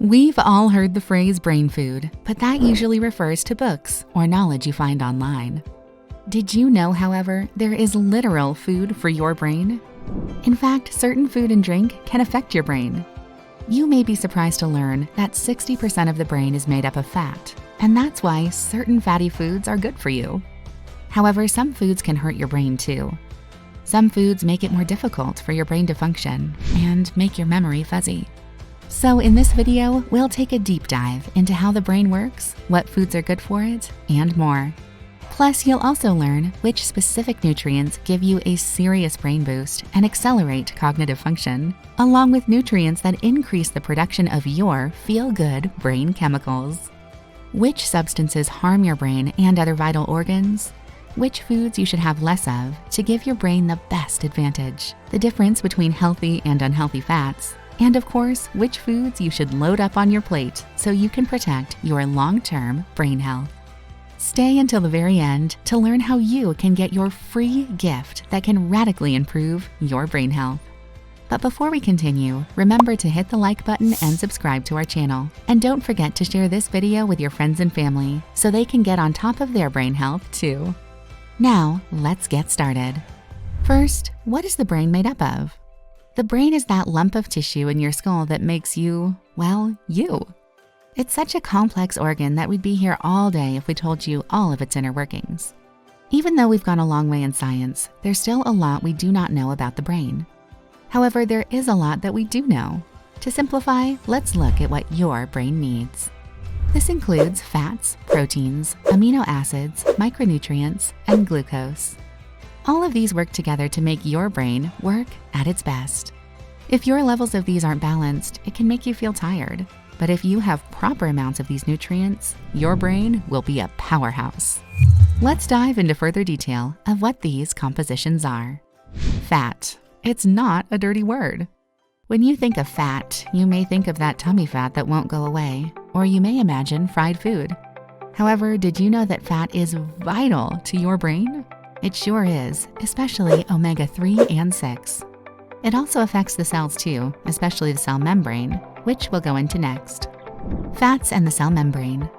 We've all heard the phrase brain food, but that usually refers to books or knowledge you find online. Did you know, however, there is literal food for your brain? In fact, certain food and drink can affect your brain. You may be surprised to learn that 60% of the brain is made up of fat, and that's why certain fatty foods are good for you. However, some foods can hurt your brain too. Some foods make it more difficult for your brain to function and make your memory fuzzy. So in this video, we'll take a deep dive into how the brain works, what foods are good for it, and more. Plus, you'll also learn which specific nutrients give you a serious brain boost and accelerate cognitive function, along with nutrients that increase the production of your feel-good brain chemicals. Which substances harm your brain and other vital organs? Which foods you should have less of to give your brain the best advantage, the difference between healthy and unhealthy fats, and of course, which foods you should load up on your plate so you can protect your long-term brain health. Stay until the very end to learn how you can get your free gift that can radically improve your brain health. But before we continue, remember to hit the like button and subscribe to our channel. And don't forget to share this video with your friends and family so they can get on top of their brain health too. Now, let's get started. First, what is the brain made up of? The brain is that lump of tissue in your skull that makes you, well, you. It's such a complex organ that we'd be here all day if we told you all of its inner workings. Even though we've gone a long way in science, there's still a lot we do not know about the brain. However, there is a lot that we do know. To simplify, let's look at what your brain needs. This includes fats, proteins, amino acids, micronutrients, and glucose. All of these work together to make your brain work at its best. If your levels of these aren't balanced, it can make you feel tired. But if you have proper amounts of these nutrients, your brain will be a powerhouse. Let's dive into further detail of what these compositions are. Fat. It's not a dirty word. When you think of fat, you may think of that tummy fat that won't go away, or you may imagine fried food. However, did you know that fat is vital to your brain? It sure is, especially omega-3 and 6. It also affects the cells too, especially the cell membrane, which we'll go into next. Fats and the cell membrane.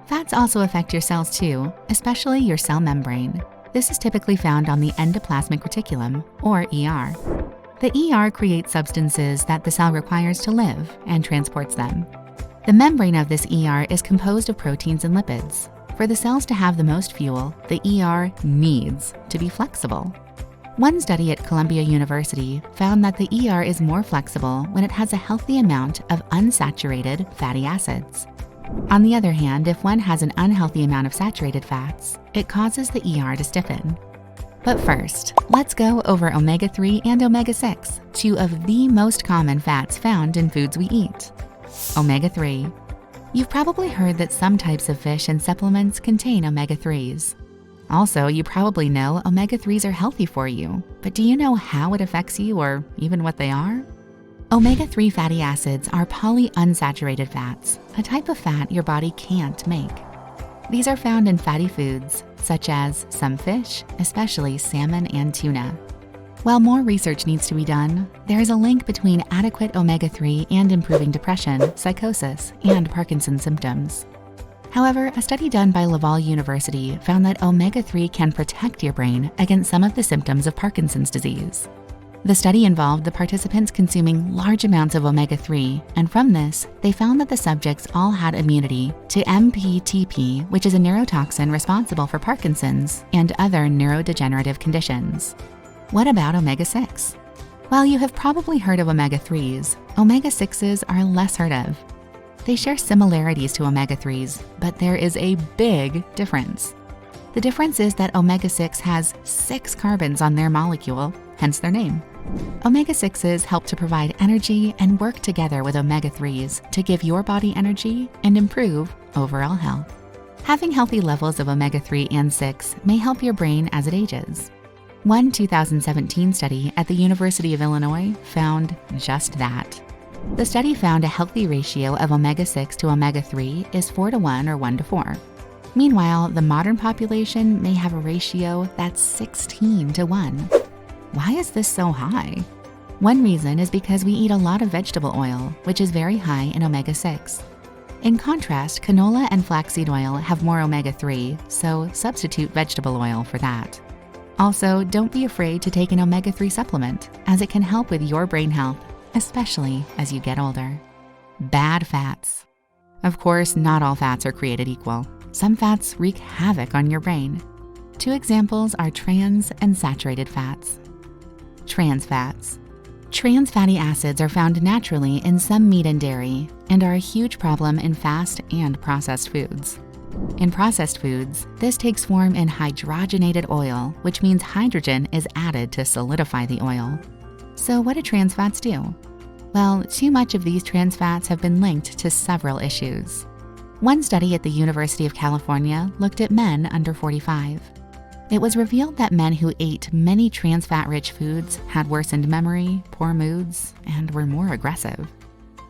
Fats also affect your cells too, especially your cell membrane. This is typically found on the endoplasmic reticulum, or ER. The ER creates substances that the cell requires to live and transports them. The membrane of this ER is composed of proteins and lipids. For the cells to have the most fuel, the ER needs to be flexible. One study at Columbia University found that the ER is more flexible when it has a healthy amount of unsaturated fatty acids. On the other hand, if one has an unhealthy amount of saturated fats, it causes the ER to stiffen. But first, let's go over omega-3 and omega-6, two of the most common fats found in foods we eat. Omega-3. You've probably heard that some types of fish and supplements contain omega-3s. Also, you probably know omega-3s are healthy for you, but do you know how it affects you or even what they are? Omega-3 fatty acids are polyunsaturated fats, a type of fat your body can't make. These are found in fatty foods, such as some fish, especially salmon and tuna. While more research needs to be done, there is a link between adequate omega-3 and improving depression, psychosis, and Parkinson's symptoms. However, a study done by Laval University found that omega-3 can protect your brain against some of the symptoms of Parkinson's disease. The study involved the participants consuming large amounts of omega-3, and from this, they found that the subjects all had immunity to MPTP, which is a neurotoxin responsible for Parkinson's and other neurodegenerative conditions. What about omega-6? While you have probably heard of omega-3s, omega-6s are less heard of. They share similarities to omega-3s, but there is a big difference. The difference is that omega-6 has 6 carbons on their molecule, hence their name. Omega-6s help to provide energy and work together with omega-3s to give your body energy and improve overall health. Having healthy levels of omega-3 and 6 may help your brain as it ages. One 2017 study at the University of Illinois found just that. The study found a healthy ratio of omega-6 to omega-3 is 4:1 or 1:4. Meanwhile, the modern population may have a ratio that's 16:1. Why is this so high? One reason is because we eat a lot of vegetable oil, which is very high in omega-6. In contrast, canola and flaxseed oil have more omega-3, so substitute vegetable oil for that. Also, don't be afraid to take an omega-3 supplement, as it can help with your brain health, especially as you get older. Bad fats. Of course, not all fats are created equal. Some fats wreak havoc on your brain. Two examples are trans and saturated fats. Trans fats. Trans fatty acids are found naturally in some meat and dairy and are a huge problem in fast and processed foods. In processed foods, this takes form in hydrogenated oil, which means hydrogen is added to solidify the oil. So what do trans fats do? Well, too much of these trans fats have been linked to several issues. One study at the University of California looked at men under 45. It was revealed that men who ate many trans fat-rich foods had worsened memory, poor moods, and were more aggressive.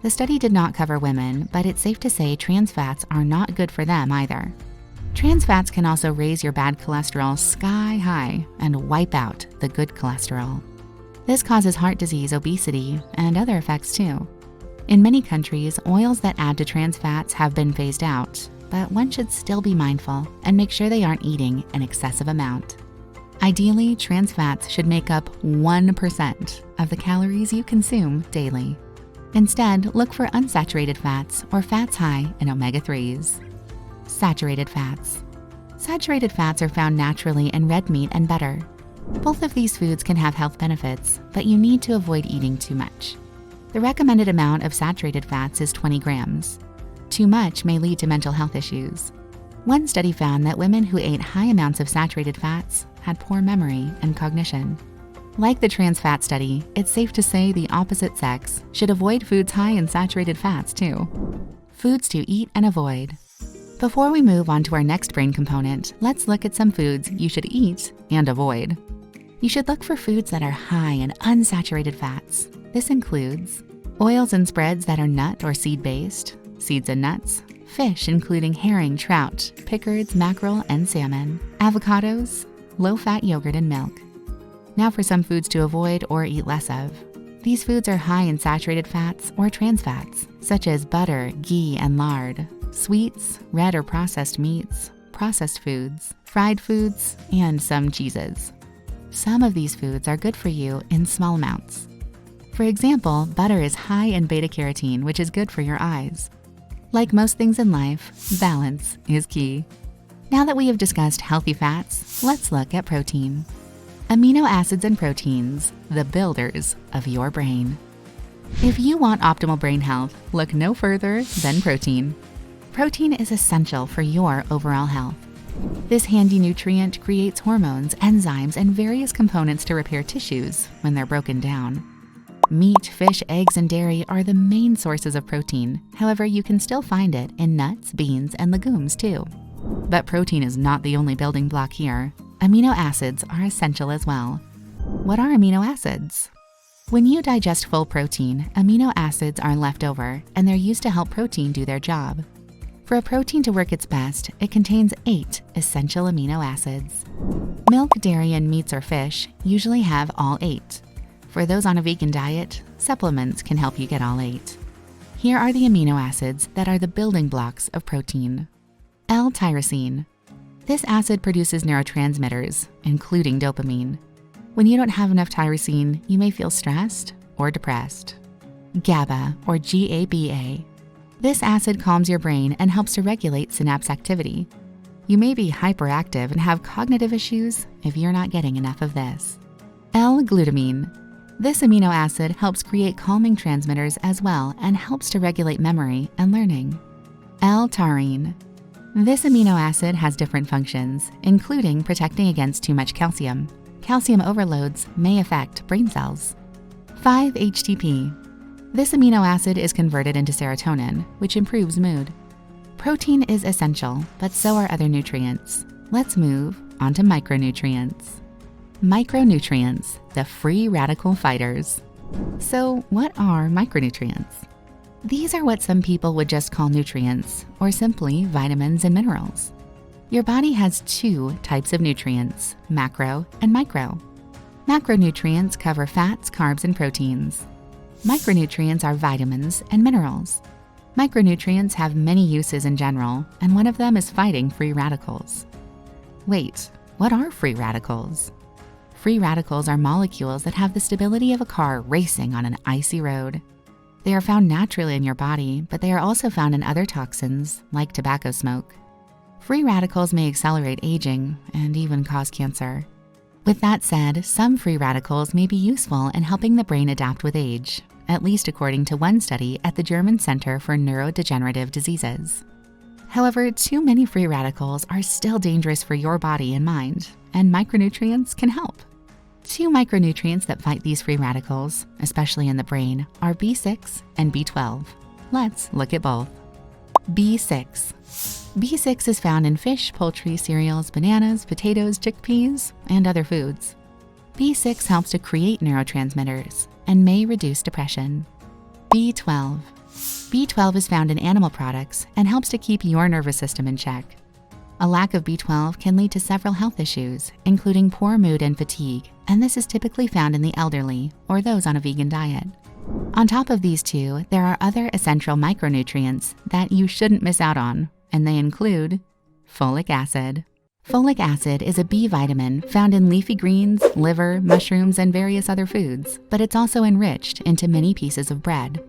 The study did not cover women, but it's safe to say trans fats are not good for them either. Trans fats can also raise your bad cholesterol sky high and wipe out the good cholesterol. This causes heart disease, obesity, and other effects too. In many countries, oils that add to trans fats have been phased out, but one should still be mindful and make sure they aren't eating an excessive amount. Ideally, trans fats should make up 1% of the calories you consume daily. Instead, look for unsaturated fats or fats high in omega-3s. Saturated fats. Saturated fats are found naturally in red meat and butter. Both of these foods can have health benefits, but you need to avoid eating too much. The recommended amount of saturated fats is 20 grams. Too much may lead to mental health issues. One study found that women who ate high amounts of saturated fats had poor memory and cognition. Like the trans fat study, it's safe to say the opposite sex should avoid foods high in saturated fats too. Foods to eat and avoid. Before we move on to our next brain component, let's look at some foods you should eat and avoid. You should look for foods that are high in unsaturated fats. This includes oils and spreads that are nut or seed-based, seeds and nuts, fish including herring, trout, pickereds, mackerel, and salmon, avocados, low-fat yogurt, and milk. Now for some foods to avoid or eat less of. These foods are high in saturated fats or trans fats, such as butter, ghee, and lard, sweets, red or processed meats, processed foods, fried foods, and some cheeses. Some of these foods are good for you in small amounts. For example, butter is high in beta-carotene, which is good for your eyes. Like most things in life, balance is key. Now that we have discussed healthy fats, let's look at protein. Amino acids and proteins, the builders of your brain. If you want optimal brain health, look no further than protein. Protein is essential for your overall health. This handy nutrient creates hormones, enzymes, and various components to repair tissues when they're broken down. Meat, fish, eggs, and dairy are the main sources of protein. However, you can still find it in nuts, beans, and legumes too. But protein is not the only building block here. Amino acids are essential as well. What are amino acids? When you digest full protein, amino acids are left over, and they're used to help protein do their job. For a protein to work its best, it contains 8 essential amino acids. Milk, dairy, and meats or fish usually have all 8. For those on a vegan diet, supplements can help you get all 8. Here are the amino acids that are the building blocks of protein. L-tyrosine. This acid produces neurotransmitters, including dopamine. When you don't have enough tyrosine, you may feel stressed or depressed. GABA, or G-A-B-A. This acid calms your brain and helps to regulate synapse activity. You may be hyperactive and have cognitive issues if you're not getting enough of this. L-glutamine. This amino acid helps create calming transmitters as well and helps to regulate memory and learning. L-taurine. This amino acid has different functions, including protecting against too much calcium. Calcium overloads may affect brain cells. 5-HTP. This amino acid is converted into serotonin, which improves mood. Protein is essential, but so are other nutrients. Let's move on to micronutrients. Micronutrients, the free radical fighters. So what are micronutrients? These are what some people would just call nutrients, or simply vitamins and minerals. Your body has 2 types of nutrients, macro and micro. Macronutrients cover fats, carbs, and proteins. Micronutrients are vitamins and minerals. Micronutrients have many uses in general, and one of them is fighting free radicals. Wait, what are free radicals? Free radicals are molecules that have the stability of a car racing on an icy road. They are found naturally in your body, but they are also found in other toxins, like tobacco smoke. Free radicals may accelerate aging and even cause cancer. With that said, some free radicals may be useful in helping the brain adapt with age, at least according to one study at the German Center for Neurodegenerative Diseases. However, too many free radicals are still dangerous for your body and mind, and micronutrients can help. Two micronutrients that fight these free radicals, especially in the brain, are B6 and B12. Let's look at both. B6. B6 is found in fish, poultry, cereals, bananas, potatoes, chickpeas, and other foods. B6 helps to create neurotransmitters and may reduce depression. B12. B12 is found in animal products and helps to keep your nervous system in check. A lack of B12 can lead to several health issues, including poor mood and fatigue, and this is typically found in the elderly or those on a vegan diet. On top of these two, there are other essential micronutrients that you shouldn't miss out on, and they include folic acid. Folic acid is a B vitamin found in leafy greens, liver, mushrooms, and various other foods, but it's also enriched into many pieces of bread.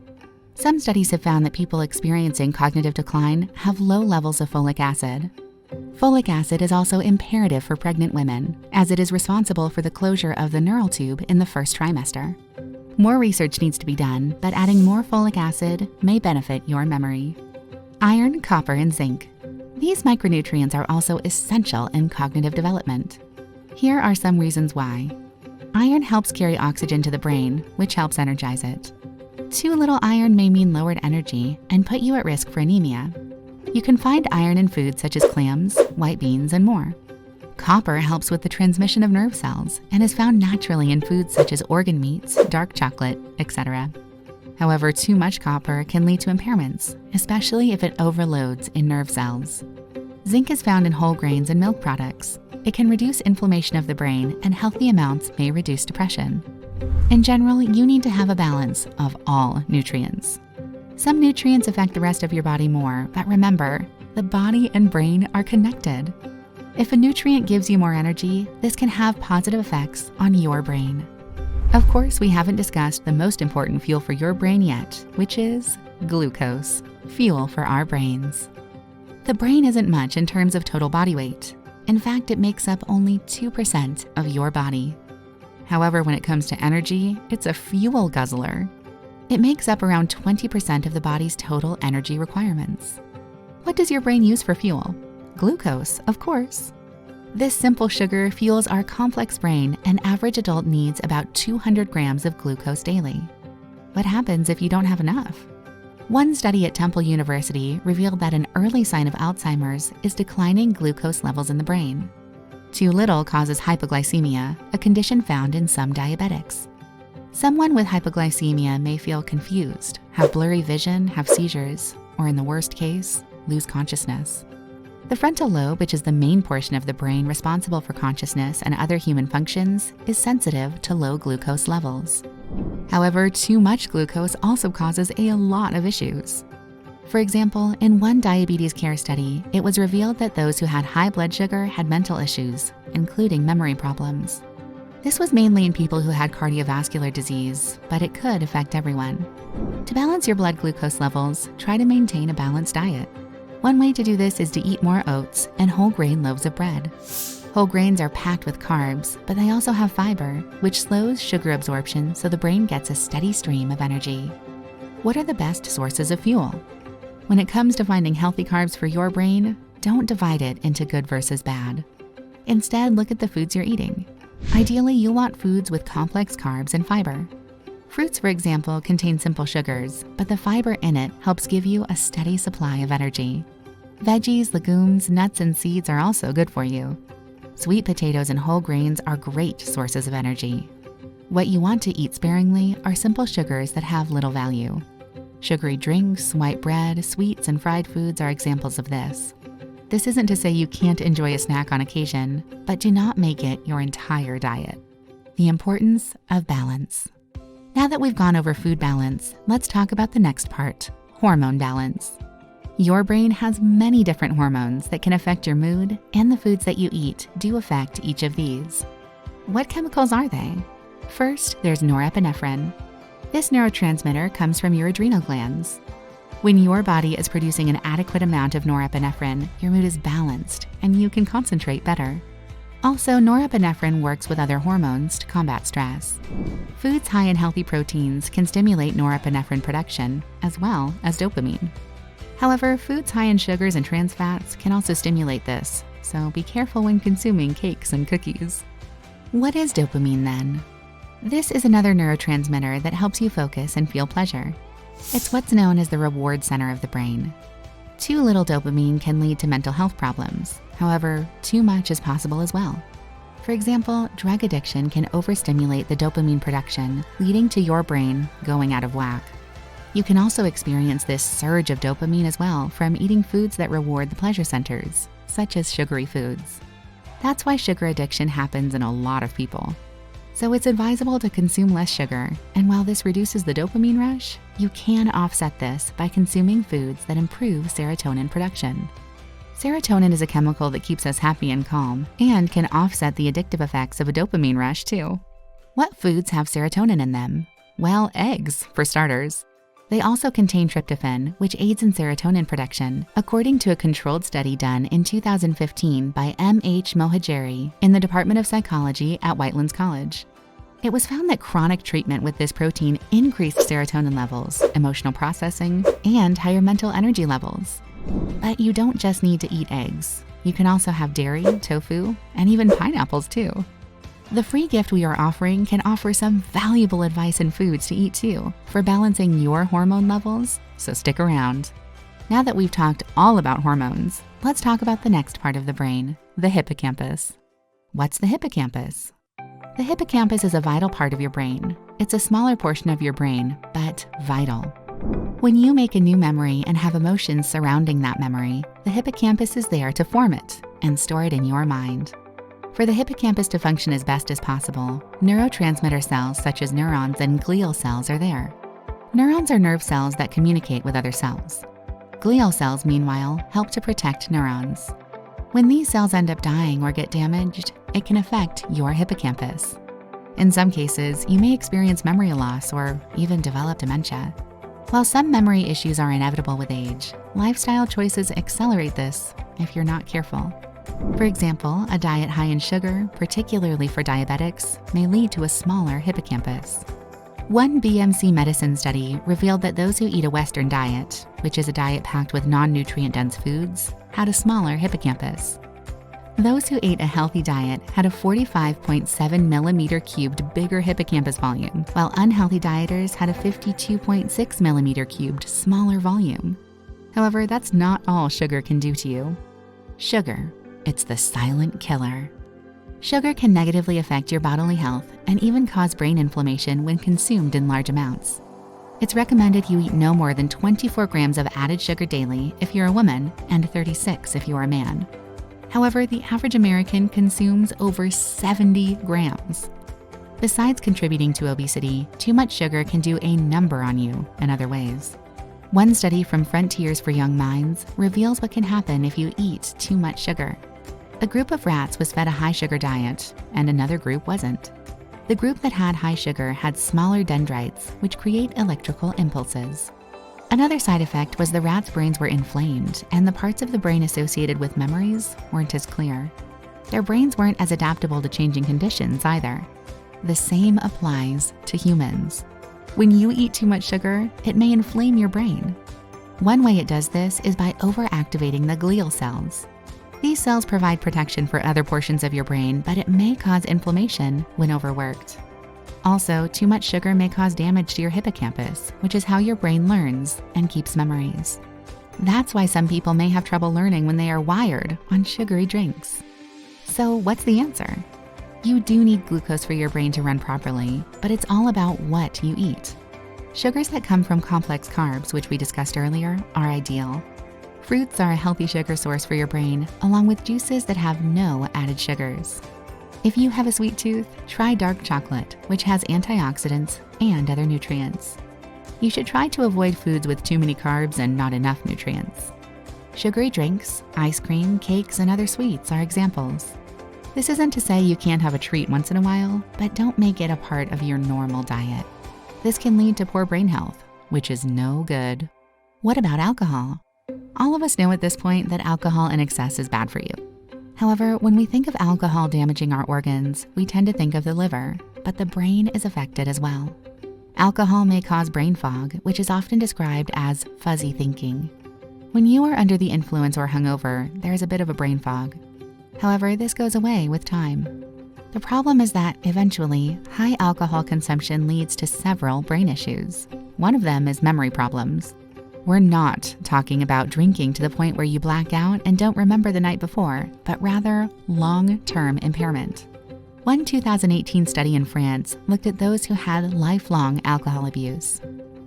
Some studies have found that people experiencing cognitive decline have low levels of folic acid. Folic acid is also imperative for pregnant women, as it is responsible for the closure of the neural tube in the first trimester. More research needs to be done, but adding more folic acid may benefit your memory. Iron, copper, and zinc. These micronutrients are also essential in cognitive development. Here are some reasons why. Iron helps carry oxygen to the brain, which helps energize it. Too little iron may mean lowered energy and put you at risk for anemia. You can find iron in foods such as clams, white beans, and more. Copper helps with the transmission of nerve cells and is found naturally in foods such as organ meats, dark chocolate, etc. However, too much copper can lead to impairments, especially if it overloads in nerve cells. Zinc is found in whole grains and milk products. It can reduce inflammation of the brain, and healthy amounts may reduce depression. In general, you need to have a balance of all nutrients. Some nutrients affect the rest of your body more, but remember, the body and brain are connected. If a nutrient gives you more energy, this can have positive effects on your brain. Of course, we haven't discussed the most important fuel for your brain yet, which is glucose, fuel for our brains. The brain isn't much in terms of total body weight. In fact, it makes up only 2% of your body. However, when it comes to energy, it's a fuel guzzler. It makes up around 20% of the body's total energy requirements. What does your brain use for fuel? Glucose, of course. This simple sugar fuels our complex brain. An average adult needs about 200 grams of glucose daily. What happens if you don't have enough? One study at Temple University revealed that an early sign of Alzheimer's is declining glucose levels in the brain. Too little causes hypoglycemia, a condition found in some diabetics. Someone with hypoglycemia may feel confused, have blurry vision, have seizures, or in the worst case, lose consciousness. The frontal lobe, which is the main portion of the brain responsible for consciousness and other human functions, is sensitive to low glucose levels. However, too much glucose also causes a lot of issues. For example, in one diabetes care study, it was revealed that those who had high blood sugar had mental issues, including memory problems. This was mainly in people who had cardiovascular disease, but it could affect everyone. To balance your blood glucose levels, try to maintain a balanced diet. One way to do this is to eat more oats and whole grain loaves of bread. Whole grains are packed with carbs, but they also have fiber, which slows sugar absorption so the brain gets a steady stream of energy. What are the best sources of fuel? When it comes to finding healthy carbs for your brain, don't divide it into good versus bad. Instead, look at the foods you're eating. Ideally, you'll want foods with complex carbs and fiber. Fruits, for example, contain simple sugars, but the fiber in it helps give you a steady supply of energy. Veggies, legumes, nuts, and seeds are also good for you. Sweet potatoes and whole grains are great sources of energy. What you want to eat sparingly are simple sugars that have little value. Sugary drinks, white bread, sweets, and fried foods are examples of this. This isn't to say you can't enjoy a snack on occasion, but do not make it your entire diet. the importance of balance. Now that we've gone over food balance, let's talk about the next part, hormone balance. Your brain has many different hormones that can affect your mood, and the foods that you eat do affect each of these. What chemicals are they? First, there's norepinephrine. This neurotransmitter comes from your adrenal glands. When your body is producing an adequate amount of norepinephrine, your mood is balanced and you can concentrate better. Also, norepinephrine works with other hormones to combat stress. Foods high in healthy proteins can stimulate norepinephrine production, as well as dopamine. However, foods high in sugars and trans fats can also stimulate this, so be careful when consuming cakes and cookies. What is dopamine then? This is another neurotransmitter that helps you focus and feel pleasure. It's what's known as the reward center of the brain. Too little dopamine can lead to mental health problems. However, too much is possible as well. For example, drug addiction can overstimulate the dopamine production, leading to your brain going out of whack. You can also experience this surge of dopamine as well from eating foods that reward the pleasure centers, such as sugary foods. That's why sugar addiction happens in a lot of people. So it's advisable to consume less sugar, and while this reduces the dopamine rush, you can offset this by consuming foods that improve serotonin production. Serotonin is a chemical that keeps us happy and calm, and can offset the addictive effects of a dopamine rush too. What foods have serotonin in them? Well, eggs, for starters. They also contain tryptophan, which aids in serotonin production, according to a controlled study done in 2015 by M.H. Mohajeri in the Department of Psychology at Whitelands College. It was found that chronic treatment with this protein increased serotonin levels, emotional processing, and higher mental energy levels. But you don't just need to eat eggs. You can also have dairy, tofu, and even pineapples too. The free gift we are offering can offer some valuable advice and foods to eat too for balancing your hormone levels, so stick around. Now that we've talked all about hormones, let's talk about the next part of the brain, the hippocampus. What's the hippocampus? The hippocampus is a vital part of your brain. It's a smaller portion of your brain, but vital. When you make a new memory and have emotions surrounding that memory, the hippocampus is there to form it and store it in your mind. For the hippocampus to function as best as possible, neurotransmitter cells such as neurons and glial cells are there. Neurons are nerve cells that communicate with other cells. Glial cells, meanwhile, help to protect neurons. When these cells end up dying or get damaged, it can affect your hippocampus. In some cases, you may experience memory loss or even develop dementia. While some memory issues are inevitable with age, lifestyle choices accelerate this if you're not careful. For example, a diet high in sugar, particularly for diabetics, may lead to a smaller hippocampus. One BMC medicine study revealed that those who eat a Western diet, which is a diet packed with non-nutrient dense foods, had a smaller hippocampus. Those who ate a healthy diet had a 45.7 millimeter cubed bigger hippocampus volume, while unhealthy dieters had a 52.6 millimeter cubed smaller volume. However, that's not all sugar can do to you. Sugar. It's the silent killer. Sugar can negatively affect your bodily health and even cause brain inflammation when consumed in large amounts. It's recommended you eat no more than 24 grams of added sugar daily if you're a woman and 36 if you're a man. However, the average American consumes over 70 grams. Besides contributing to obesity, too much sugar can do a number on you in other ways. One study from Frontiers for Young Minds reveals what can happen if you eat too much sugar. A group of rats was fed a high-sugar diet, and another group wasn't. The group that had high sugar had smaller dendrites, which create electrical impulses. Another side effect was the rats' brains were inflamed, and the parts of the brain associated with memories weren't as clear. Their brains weren't as adaptable to changing conditions either. The same applies to humans. When you eat too much sugar, it may inflame your brain. One way it does this is by overactivating the glial cells. These cells provide protection for other portions of your brain, but it may cause inflammation when overworked. Also, too much sugar may cause damage to your hippocampus, which is how your brain learns and keeps memories. That's why some people may have trouble learning when they are wired on sugary drinks. So what's the answer? You do need glucose for your brain to run properly, but it's all about what you eat. Sugars that come from complex carbs, which we discussed earlier, are ideal. Fruits are a healthy sugar source for your brain, along with juices that have no added sugars. If you have a sweet tooth, try dark chocolate, which has antioxidants and other nutrients. You should try to avoid foods with too many carbs and not enough nutrients. Sugary drinks, ice cream, cakes, and other sweets are examples. This isn't to say you can't have a treat once in a while, but don't make it a part of your normal diet. This can lead to poor brain health, which is no good. What about alcohol? All of us know at this point that alcohol in excess is bad for you. However, when we think of alcohol damaging our organs, we tend to think of the liver, but the brain is affected as well. Alcohol may cause brain fog, which is often described as fuzzy thinking. When you are under the influence or hungover, there is a bit of a brain fog. However, this goes away with time. The problem is that eventually, high alcohol consumption leads to several brain issues. One of them is memory problems. We're not talking about drinking to the point where you black out and don't remember the night before, but rather long-term impairment. One 2018 study in France looked at those who had lifelong alcohol abuse.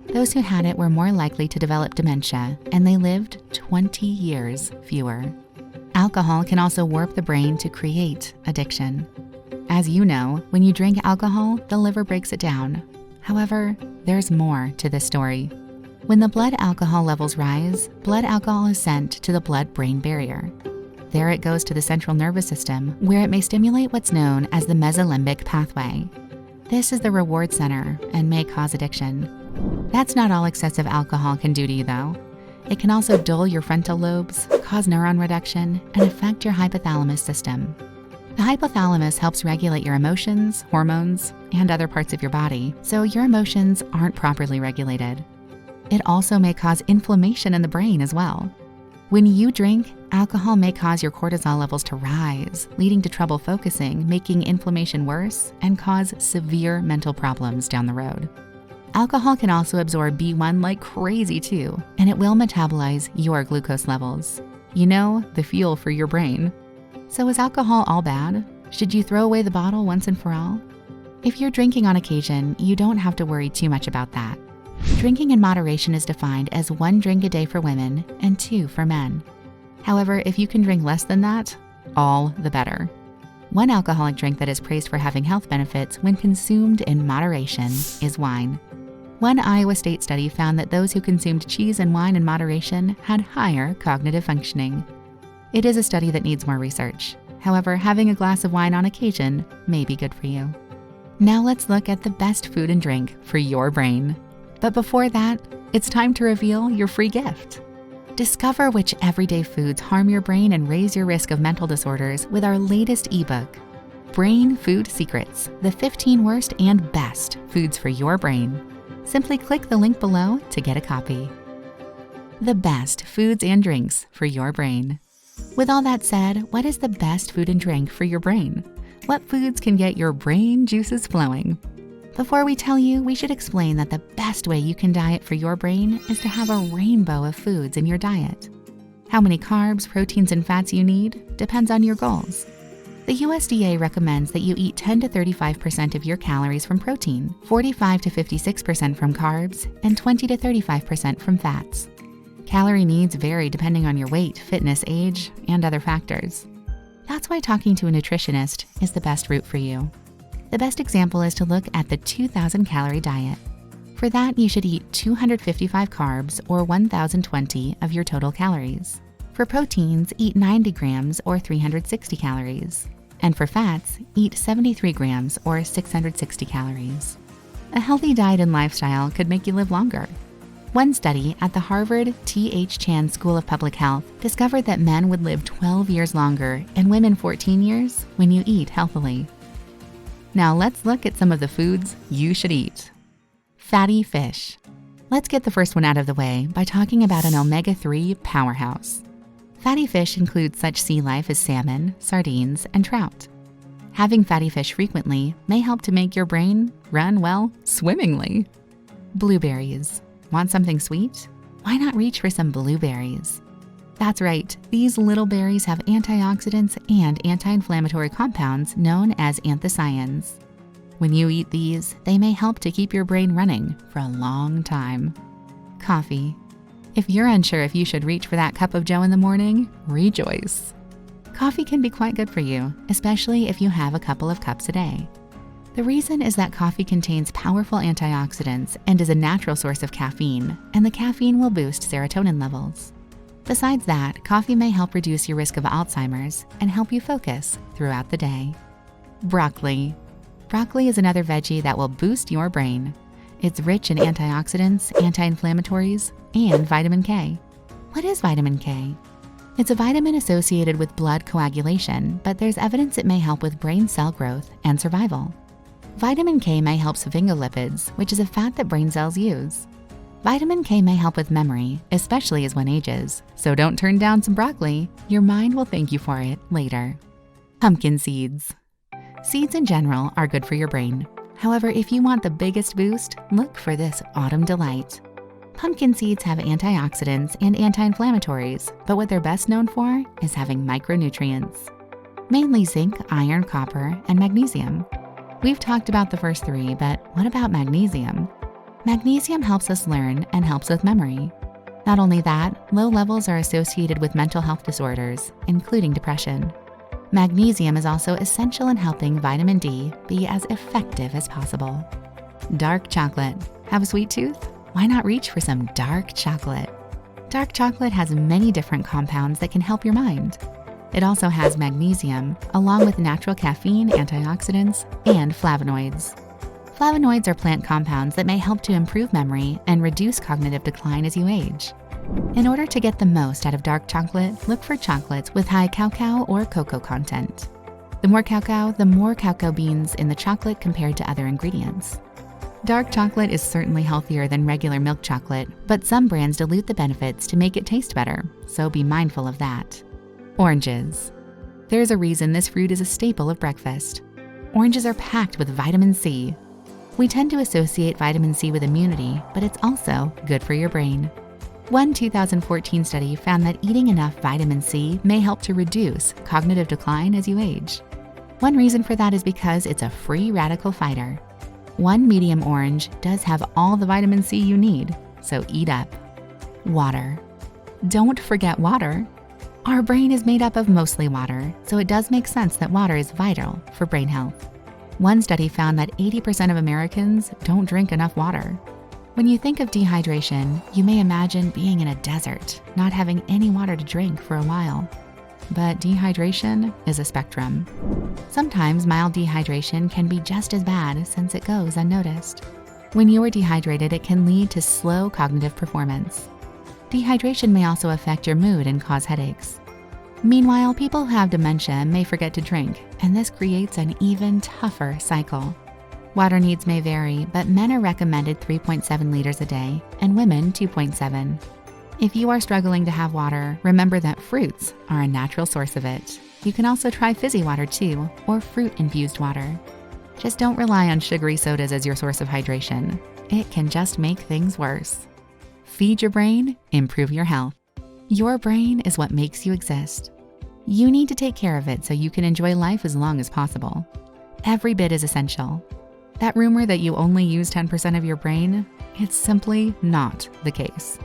Those who had it were more likely to develop dementia, and they lived 20 years fewer. Alcohol can also warp the brain to create addiction. As you know, when you drink alcohol, the liver breaks it down. However, there's more to this story. When the blood alcohol levels rise, blood alcohol is sent to the blood-brain barrier. There it goes to the central nervous system, where it may stimulate what's known as the mesolimbic pathway. This is the reward center and may cause addiction. That's not all excessive alcohol can do to you, though. It can also dull your frontal lobes, cause neuron reduction, and affect your hypothalamus system. The hypothalamus helps regulate your emotions, hormones, and other parts of your body, so your emotions aren't properly regulated. It also may cause inflammation in the brain as well. When you drink, alcohol may cause your cortisol levels to rise, leading to trouble focusing, making inflammation worse, and cause severe mental problems down the road. Alcohol can also absorb B1 like crazy too, and it will metabolize your glucose levels. You know, the fuel for your brain. So is alcohol all bad? Should you throw away the bottle once and for all? If you're drinking on occasion, you don't have to worry too much about that. Drinking in moderation is defined as 1 drink a day for women and 2 for men. However, if you can drink less than that, all the better. One alcoholic drink that is praised for having health benefits when consumed in moderation is wine. One Iowa State study found that those who consumed cheese and wine in moderation had higher cognitive functioning. It is a study that needs more research. However, having a glass of wine on occasion may be good for you. Now let's look at the best food and drink for your brain. But before that, it's time to reveal your free gift. Discover which everyday foods harm your brain and raise your risk of mental disorders with our latest ebook, Brain Food Secrets, the 15 worst and best foods for your brain. Simply click the link below to get a copy. The best foods and drinks for your brain. With all that said, what is the best food and drink for your brain? What foods can get your brain juices flowing? Before we tell you, we should explain that the best way you can diet for your brain is to have a rainbow of foods in your diet. How many carbs, proteins, and fats you need depends on your goals. The USDA recommends that you eat 10 to 35% of your calories from protein, 45 to 56% from carbs, and 20 to 35% from fats. Calorie needs vary depending on your weight, fitness, age, and other factors. That's why talking to a nutritionist is the best route for you. The best example is to look at the 2,000 calorie diet. For that, you should eat 255 carbs or 1,020 of your total calories. For proteins, eat 90 grams or 360 calories. And for fats, eat 73 grams or 660 calories. A healthy diet and lifestyle could make you live longer. One study at the Harvard T.H. Chan School of Public Health discovered that men would live 12 years longer and women 14 years when you eat healthily. Now let's look at some of the foods you should eat. Fatty fish. Let's get the first one out of the way by talking about an omega-3 powerhouse. Fatty fish includes such sea life as salmon, sardines, and trout. Having fatty fish frequently may help to make your brain run, well, swimmingly. Blueberries. Want something sweet? Why not reach for some blueberries? That's right, these little berries have antioxidants and anti-inflammatory compounds known as anthocyanins. When you eat these, they may help to keep your brain running for a long time. Coffee. If you're unsure if you should reach for that cup of joe in the morning, rejoice. Coffee can be quite good for you, especially if you have a couple of cups a day. The reason is that coffee contains powerful antioxidants and is a natural source of caffeine, and the caffeine will boost serotonin levels. Besides that, coffee may help reduce your risk of Alzheimer's and help you focus throughout the day. Broccoli. Broccoli is another veggie that will boost your brain. It's rich in antioxidants, anti-inflammatories, and vitamin K. What is vitamin K? It's a vitamin associated with blood coagulation, but there's evidence it may help with brain cell growth and survival. Vitamin K may help sphingolipids, which is a fat that brain cells use. Vitamin K may help with memory, especially as one ages, so don't turn down some broccoli. Your mind will thank you for it later. Pumpkin seeds. Seeds in general are good for your brain. However, if you want the biggest boost, look for this autumn delight. Pumpkin seeds have antioxidants and anti-inflammatories, but what they're best known for is having micronutrients. Mainly zinc, iron, copper, and magnesium. We've talked about the first three, but what about magnesium? Magnesium helps us learn and helps with memory. Not only that, low levels are associated with mental health disorders, including depression. Magnesium is also essential in helping vitamin D be as effective as possible. Dark chocolate. Have a sweet tooth? Why not reach for some dark chocolate? Dark chocolate has many different compounds that can help your mind. It also has magnesium, along with natural caffeine, antioxidants, and flavonoids. Flavonoids are plant compounds that may help to improve memory and reduce cognitive decline as you age. In order to get the most out of dark chocolate, look for chocolates with high cacao or cocoa content. The more cacao beans in the chocolate compared to other ingredients. Dark chocolate is certainly healthier than regular milk chocolate, but some brands dilute the benefits to make it taste better, so be mindful of that. Oranges. There's a reason this fruit is a staple of breakfast. Oranges are packed with vitamin C. We tend to associate vitamin C with immunity, but it's also good for your brain. One 2014 study found that eating enough vitamin C may help to reduce cognitive decline as you age. One reason for that is because it's a free radical fighter. One medium orange does have all the vitamin C you need, so eat up. Water. Don't forget water. Our brain is made up of mostly water, so it does make sense that water is vital for brain health. One study found that 80% of Americans don't drink enough water. When you think of dehydration, you may imagine being in a desert, not having any water to drink for a while. But dehydration is a spectrum. Sometimes mild dehydration can be just as bad since it goes unnoticed. When you are dehydrated, it can lead to slow cognitive performance. Dehydration may also affect your mood and cause headaches. Meanwhile, people who have dementia and may forget to drink, and this creates an even tougher cycle. Water needs may vary, but men are recommended 3.7 liters a day and women 2.7. If you are struggling to have water, remember that fruits are a natural source of it. You can also try fizzy water too, or fruit-infused water. Just don't rely on sugary sodas as your source of hydration. It can just make things worse. Feed your brain, improve your health. Your brain is what makes you exist. You need to take care of it so you can enjoy life as long as possible. Every bit is essential. That rumor that you only use 10% of your brain, it's simply not the case.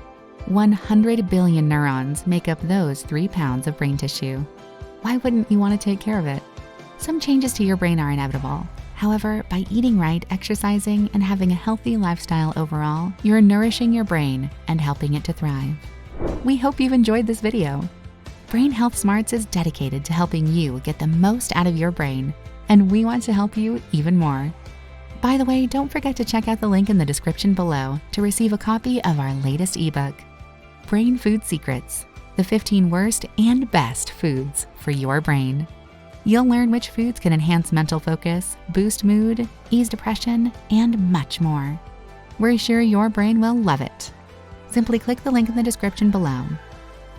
100 billion neurons make up those 3 pounds of brain tissue. Why wouldn't you want to take care of it? Some changes to your brain are inevitable. However, by eating right, exercising, and having a healthy lifestyle overall, you're nourishing your brain and helping it to thrive. We hope you've enjoyed this video. Brain Health Smarts is dedicated to helping you get the most out of your brain, and we want to help you even more. By the way, don't forget to check out the link in the description below to receive a copy of our latest ebook, Brain Food Secrets, the 15 worst and best foods for your brain. You'll learn which foods can enhance mental focus, boost mood, ease depression, and much more. We're sure your brain will love it. Simply click the link in the description below.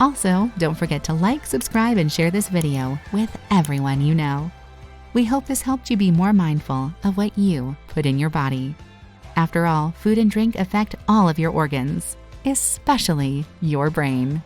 Also, don't forget to like, subscribe, and share this video with everyone you know. We hope this helped you be more mindful of what you put in your body. After all, food and drink affect all of your organs, especially your brain.